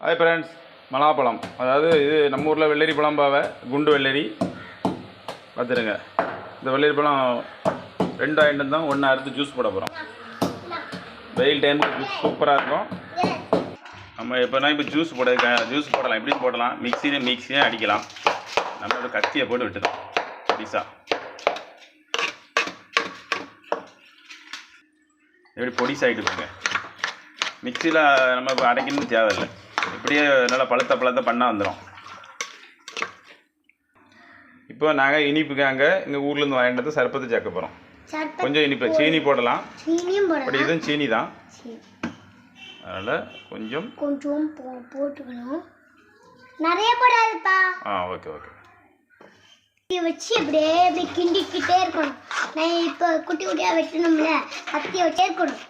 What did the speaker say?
Hi friends, மலாப்பழம். அதாவது இது நம்ம ஊரில் வெள்ளரி பழம் பாவை, குண்டு வெள்ளரி பார்த்துருங்க. இந்த வெள்ளரி பழம் 2 வாங்கிட்டு தான் 1 அறுத்து ஜூஸ் போட போகிறோம். வெயில் டைமுக்கு ஜூஸ் சூப்பராக இருக்கும். நம்ம இப்போ ஜூஸ் போடலாம். எப்படின்னு போடலாம், மிக்சியே அடிக்கலாம். நம்ம ஒரு கத்தியை போட்டு விட்டுதான் பீஸா எப்படி பொடிசாகிட்டு இருக்குங்க. மிக்சியில் நம்ம இப்போ அடைக்கணும்னு தேவையில்லை. இப்படியே நல்லா பழுத்த பண்ணால் வந்துடும். இப்போ நாங்கள் இனிப்புக்காங்க எங்கள் ஊர்லேருந்து வாங்கிட்டு சர்பத்து சேர்க்க போகிறோம். கொஞ்சம் இனிப்பு சீனி போடலாம். அப்படி இதுவும் சீனி தான். அதனால் கொஞ்சம் போட்டுக்கணும். நிறைய போடாதுப்பா. ஓகே. வச்சு அப்படியே கிண்டிக்கிட்டே இருக்கணும். நான் இப்போ குட்டி குட்டியாக வெட்டணும்ல, கத்தியை வச்சே இருக்கணும்.